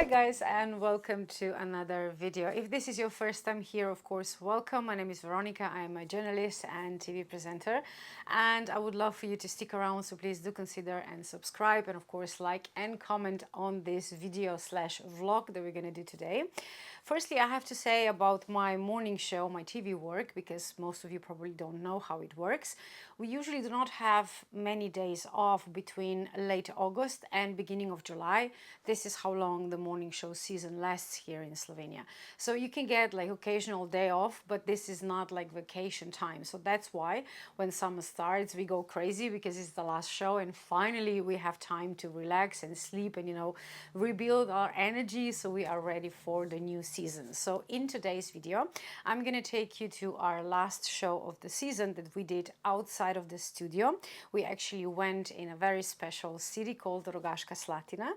Hi guys, and welcome to another video. If this is your first time here, of course, welcome. My name is Veronica. I am a journalist and TV presenter, and I would love for you to stick around, so please do consider and subscribe, and of course like and comment on this video slash vlog that we're going to do today. Firstly, I have to say about my morning show, my TV work, because most of you probably don't know how it works. We usually do not have many days off between late August and beginning of July. This is how long the morning show season lasts here in Slovenia. So you can get like occasional day off, but this is not like vacation time. So that's why when summer starts, we go crazy because it's the last show and finally we have time to relax and sleep and, rebuild our energy so we are ready for the new season. So in today's video, I'm going to take you to our last show of the season that we did outside of the studio. We actually went in a very special city called Rogaška Slatina,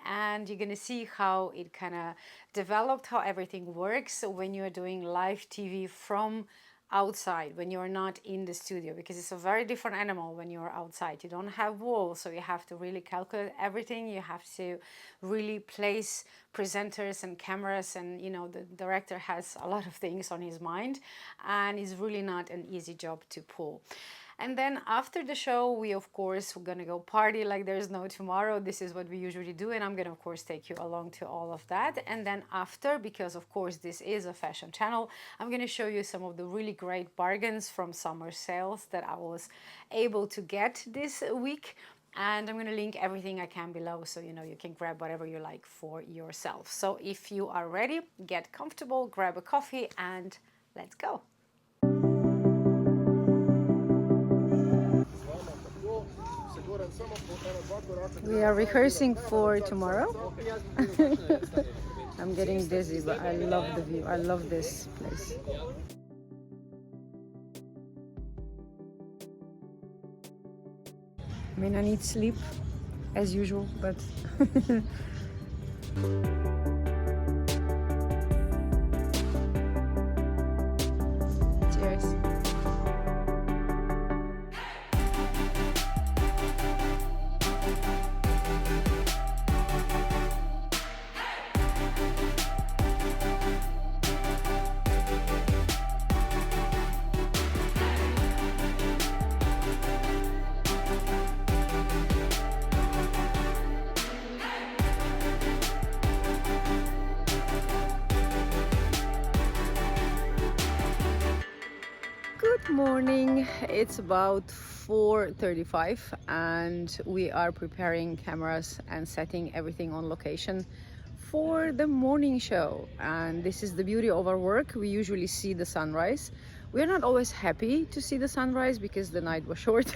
and you're going to see how it kind of developed, how everything works when you're doing live TV from outside, when you're not in the studio, because it's a very different animal when you're outside. You don't have walls, so you have to really calculate everything. You have to really place presenters and cameras, and the director has a lot of things on his mind, and it's really not an easy job to pull. And then after the show, we of course we're gonna go party like there's no tomorrow. This is what we usually do, and I'm gonna of course take you along to all of that. And then after, because of course this is a fashion channel, I'm gonna show you some of the really great bargains from summer sales that I was able to get this week. And I'm going to link everything I can below, so you can grab whatever you like for yourself. So if you are ready, get comfortable, grab a coffee, and let's go. We are rehearsing for tomorrow. I'm getting dizzy, but I love the view. I love this place. I mean, I need sleep as usual, but cheers. Good morning. It's about 4:35 and we are preparing cameras and setting everything on location for the morning show. And this is the beauty of our work. We usually see the sunrise. We're not always happy to see the sunrise because the night was short,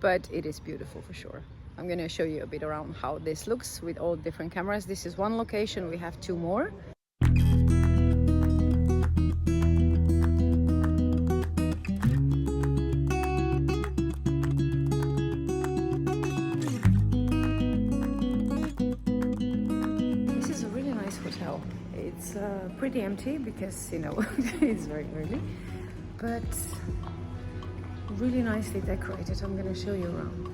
but it is beautiful for sure. I'm going to show you a bit around how this looks with all different cameras. This is one location. We have two more. Hotel. It's pretty empty because it's very early, but really nicely decorated. I'm gonna show you around.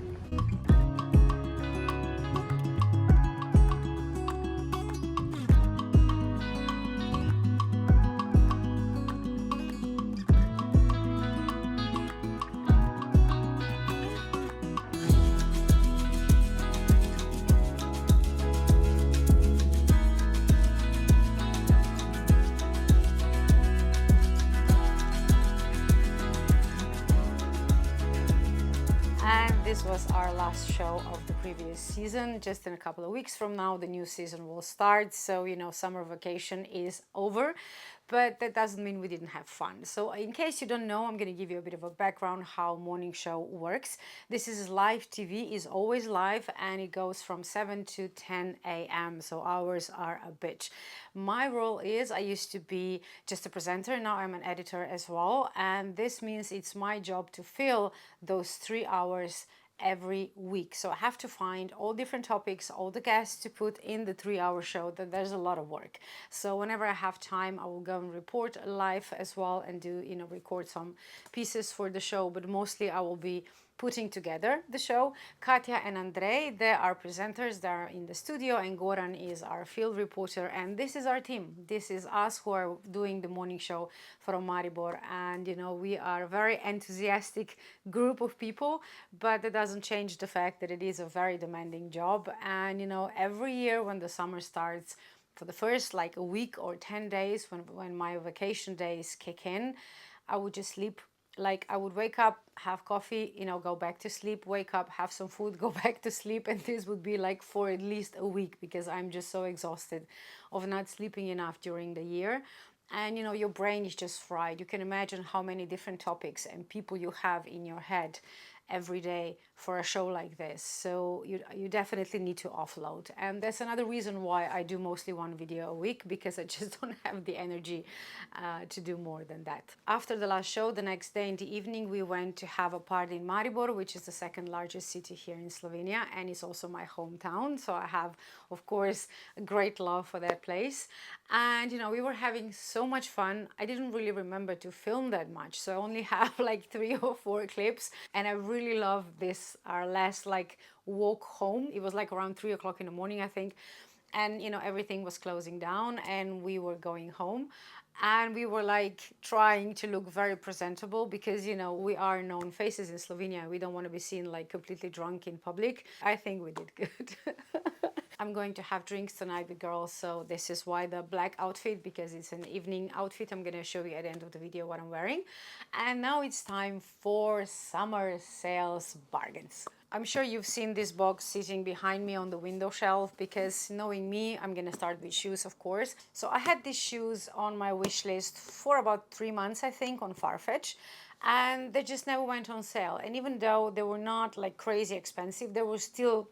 This was our last show of the previous season. Just in a couple of weeks from now, the new season will start. So, summer vacation is over, but that doesn't mean we didn't have fun. So in case you don't know, I'm going to give you a bit of a background how morning show works. This is live TV, is always live, and it goes from 7 to 10 a.m. So hours are a bitch. My role is, I used to be just a presenter. Now I'm an editor as well. And this means it's my job to fill those 3 hours every week. So I have to find all different topics, all the guests to put in the 3-hour show. That there's a lot of work. So whenever I have time, I will go and report live as well and do, record some pieces for the show. But mostly I will be putting together the show. Katya and Andrei, they are presenters, they are in the studio, and Goran is our field reporter, and this is our team. This is us who are doing the morning show from Maribor, and you know, we are a very enthusiastic group of people, but that doesn't change the fact that it is a very demanding job. And you know, every year when the summer starts, for the first like a week or 10 days when my vacation days kick in, I would just sleep. Like I would wake up, have coffee, you know, go back to sleep, wake up, have some food, go back to sleep, and this would be like for at least a week because I'm just so exhausted of not sleeping enough during the year. And you know, your brain is just fried. You can imagine how many different topics and people you have in your head every day for a show like this. So you definitely need to offload, and that's another reason why I do mostly one video a week, because I just don't have the energy to do more than that. After the last show, the next day in the evening, we went to have a party in Maribor, which is the second largest city here in Slovenia, and it's also my hometown, so I have, of course, a great love for that place. And you know, we were having so much fun. I didn't really remember to film that much, so I only have like 3 or 4 clips, and I really love this, our last like walk home. It was like around 3 o'clock in the morning, I think, and you know, everything was closing down and we were going home, and we were like trying to look very presentable because you know, we are known faces in Slovenia. We don't want to be seen like completely drunk in public. I think we did good. I'm going to have drinks tonight with girls, so this is why the black outfit, because it's an evening outfit. I'm going to show you at the end of the video what I'm wearing. And now it's time for summer sales bargains. I'm sure you've seen this box sitting behind me on the window shelf, because knowing me, I'm going to start with shoes, of course. So I had these shoes on my wish list for about 3 months, I think, on Farfetch, and they just never went on sale. And even though they were not like crazy expensive, they were still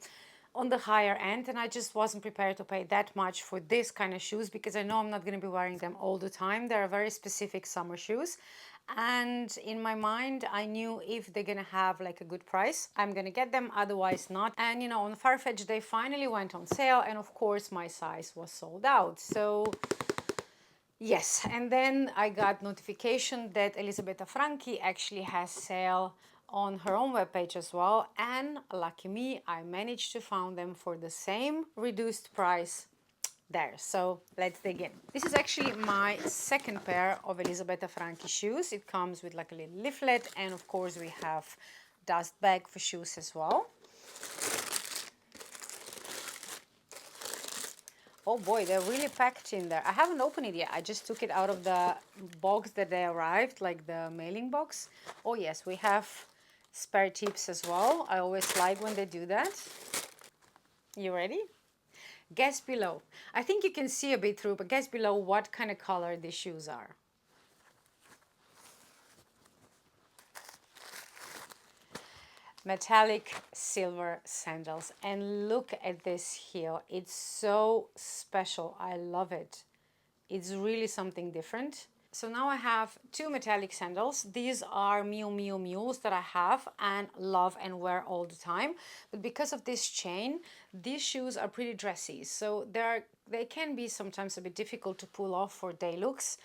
on the higher end, and I just wasn't prepared to pay that much for this kind of shoes, because I know I'm not going to be wearing them all the time. They're very specific summer shoes, and in my mind I knew if they're gonna have like a good price, I'm gonna get them, otherwise not. And you know, on Farfetch they finally went on sale, and of course my size was sold out. So yes, and then I got notification that Elisabetta Franchi actually has sale on her own webpage as well, and lucky me, I managed to find them for the same reduced price there. So let's dig in. This is actually my second pair of Elisabetta Franchi shoes. It comes with like a little leaflet, and of course we have dust bag for shoes as well. Oh boy, they're really packed in there. I haven't opened it yet. I just took it out of the box that they arrived, like the mailing box. Oh yes, we have spare tips as well. I always like when they do that. You ready? Guess below. I think you can see a bit through, but guess below what kind of color these shoes are. Metallic silver sandals, and look at this heel. It's so special. I love it. It's really something different. So now I have 2 metallic sandals. These are Miu Miu mules that I have and love and wear all the time. But because of this chain, these shoes are pretty dressy. So they can be sometimes a bit difficult to pull off for day looks.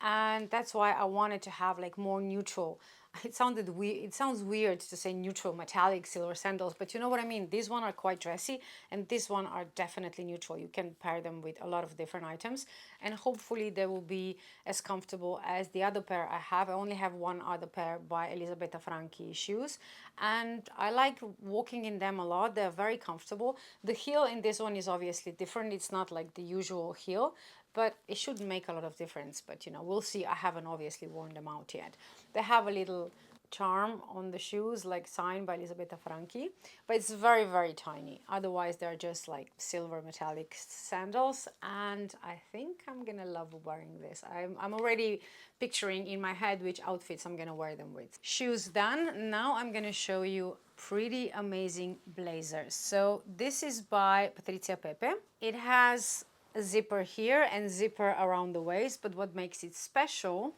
And that's why I wanted to have like more neutral. It sounds weird to say neutral metallic silver sandals, but you know what I mean. These one are quite dressy, and this one are definitely neutral. You can pair them with a lot of different items, and hopefully they will be as comfortable as the other pair I have. I only have one other pair by Elisabetta Franchi shoes, and I like walking in them a lot. They're very comfortable. The heel in this one is obviously different. It's not like the usual heel, but it shouldn't make a lot of difference. But you know, we'll see. I haven't obviously worn them out yet. They have a little charm on the shoes, like signed by Elisabetta Franchi, but it's very, very tiny. Otherwise, they're just like silver metallic sandals, and I think I'm gonna love wearing this. I'm already picturing in my head which outfits I'm gonna wear them with. Shoes done. Now I'm gonna show you pretty amazing blazers. So this is by Patrizia Pepe. It has a zipper here and zipper around the waist, but what makes it special,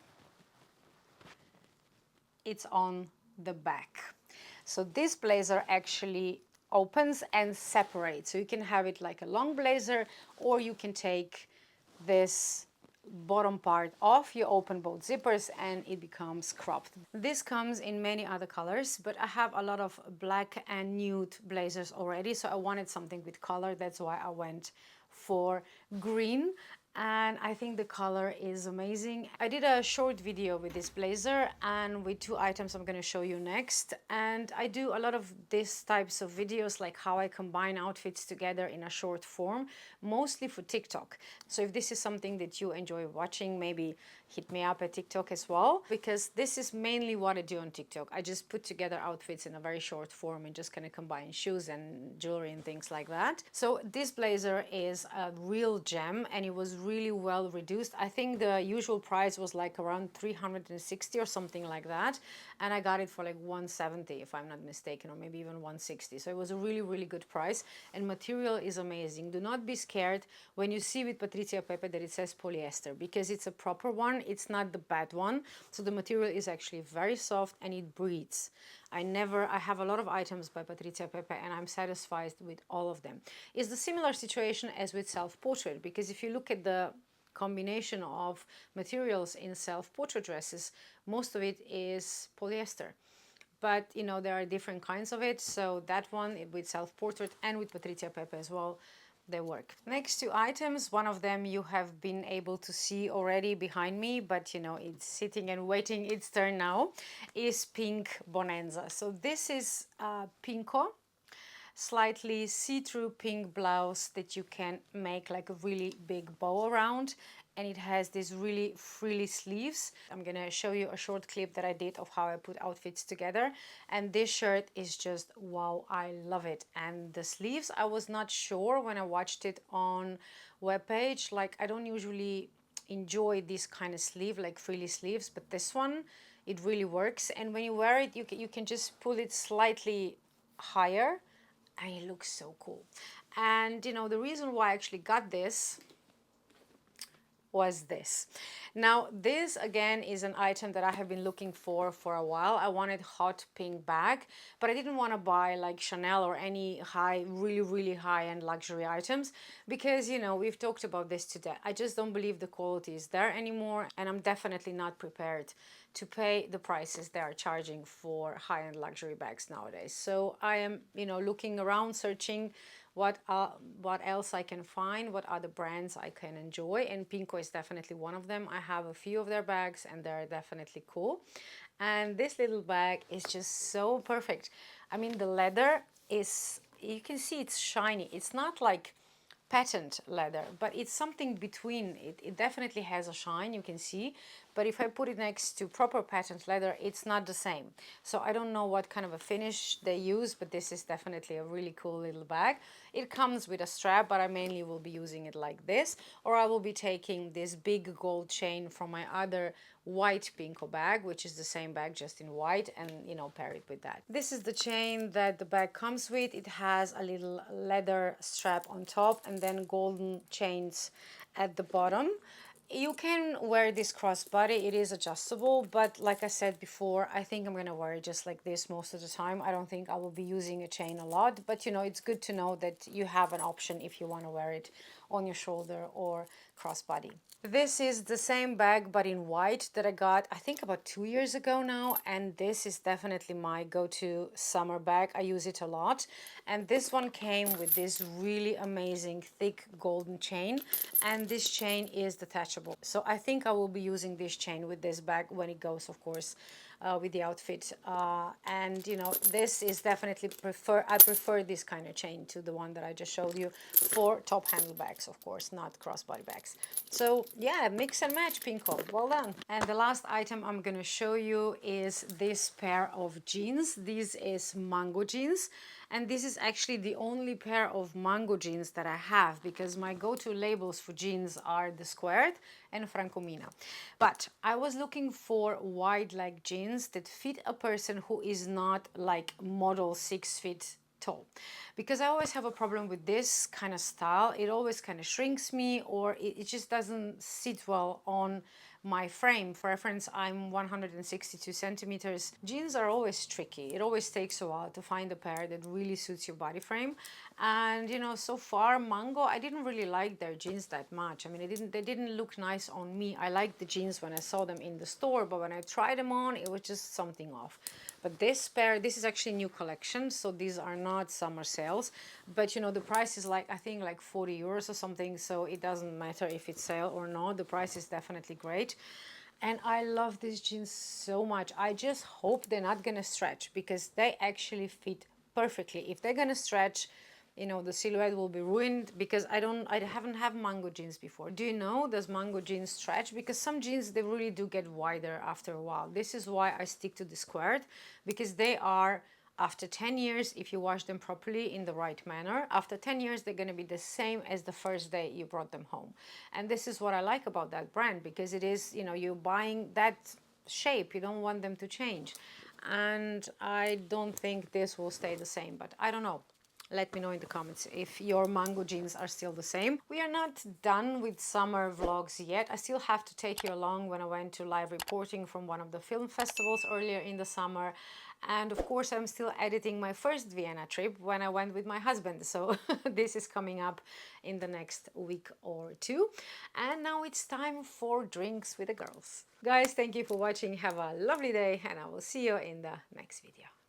it's on the back. So this blazer actually opens and separates. So you can have it like a long blazer, or you can take this bottom part off, you open both zippers and it becomes cropped. This comes in many other colors, but I have a lot of black and nude blazers already, so I wanted something with color. That's why I went for green, and I think the color is amazing. I did a short video with this blazer and with 2 items I'm going to show you next, and I do a lot of these types of videos, like how I combine outfits together in a short form, mostly for TikTok. So if this is something that you enjoy watching, maybe hit me up at TikTok as well, because this is mainly what I do on TikTok. I just put together outfits in a very short form and just kind of combine shoes and jewelry and things like that. So this blazer is a real gem and it was really well reduced. I think the usual price was like around 360 or something like that, and I got it for like 170 if I'm not mistaken, or maybe even 160. So it was a really good price, and material is amazing. Do not be scared when you see with Patrizia Pepe that it says polyester, because it's a proper one, it's not the bad one. So the material is actually very soft and it breathes. I have a lot of items by Patrizia Pepe and I'm satisfied with all of them. It's the similar situation as with self-portrait, because if you look at the combination of materials in self-portrait dresses, most of it is polyester. But you know, there are different kinds of it, so that one with self-portrait and with Patrizia Pepe as well, they work. Next 2 items, one of them you have been able to see already behind me, but you know, it's sitting and waiting its turn now, is Pink Bonanza. So this is PINKO, slightly see-through pink blouse that you can make like a really big bow around, and it has these really frilly sleeves. I'm gonna show you a short clip that I did of how I put outfits together, and this shirt is just wow, I love it. And the sleeves, I was not sure when I watched it on webpage, like I don't usually enjoy this kind of sleeve, like frilly sleeves, but this one, it really works. And when you wear it, you can just pull it slightly higher and it looks so cool. And you know, the reason why I actually got this was this. Now this again is an item that I have been looking for a while. I wanted hot pink bag, but I didn't want to buy like Chanel or any really high-end luxury items, because you know, we've talked about this today. I just don't believe the quality is there anymore, and I'm definitely not prepared to pay the prices they are charging for high-end luxury bags nowadays. So I am, you know, looking around, searching what else I can find, what other brands I can enjoy, and PINKO is definitely one of them. I have a few of their bags and they're definitely cool. And this little bag is just so perfect. I mean, the leather is, you can see it's shiny. It's not like patent leather, but it's something between. It definitely has a shine, you can see, but if I put it next to proper patent leather, it's not the same. So I don't know what kind of a finish they use, but this is definitely a really cool little bag. It comes with a strap, but I mainly will be using it like this, or I will be taking this big gold chain from my other white PINKO bag, which is the same bag just in white, and you know, pair it with that. This is the chain that the bag comes with. It has a little leather strap on top and then golden chains at the bottom. You can wear this crossbody, it is adjustable, but like I said before, I think I'm gonna wear it just like this most of the time. I don't think I will be using a chain a lot, but you know, it's good to know that you have an option if you want to wear it on your shoulder or crossbody. This is the same bag but in white that I got, I think about 2 years ago now, and this is definitely my go-to summer bag. I use it a lot, and this one came with this really amazing thick golden chain, and this chain is detachable. So I think I will be using this chain with this bag when it goes, of course, with the outfit. And you know, this is definitely I prefer this kind of chain to the one that I just showed you for top handle bags, of course, not crossbody bags. So yeah, mix and match, PINKO, well done. And the last item I'm gonna show you is this pair of jeans. This is mango jeans, and this is actually the only pair of mango jeans that I have, because my go-to labels for jeans are the squared and Francomina. But I was looking for wide leg jeans that fit a person who is not like model 6 feet all, because I always have a problem with this kind of style. It always kind of shrinks me, or it just doesn't sit well on my frame. For reference, I'm 162 centimeters. Jeans are always tricky. It always takes a while to find a pair that really suits your body frame. And you know, so far Mango, I didn't really like their jeans that much. I mean, they didn't look nice on me. I liked the jeans when I saw them in the store, but when I tried them on, it was just something off. But this pair, this is actually new collection, so these are not summer sales. But you know, the price is like, I think like 40 euros or something, so it doesn't matter if it's sale or not. The price is definitely great. And I love these jeans so much. I just hope they're not gonna stretch, because they actually fit perfectly. If they're gonna stretch, you know, the silhouette will be ruined, because I haven't had Mango jeans before. Do you know, does Mango jeans stretch? Because some jeans, they really do get wider after a while. This is why I stick to the squared, because they are, after 10 years, if you wash them properly in the right manner, after 10 years, they're going to be the same as the first day you brought them home. And this is what I like about that brand, because it is, you know, you're buying that shape. You don't want them to change. And I don't think this will stay the same, but I don't know. Let me know in the comments if your Mango jeans are still the same. We are not done with summer vlogs yet. I still have to take you along when I went to live reporting from one of the film festivals earlier in the summer. And of course, I'm still editing my first Vienna trip when I went with my husband. So this is coming up in the next week or two. And now it's time for drinks with the girls. Guys, thank you for watching. Have a lovely day, and I will see you in the next video.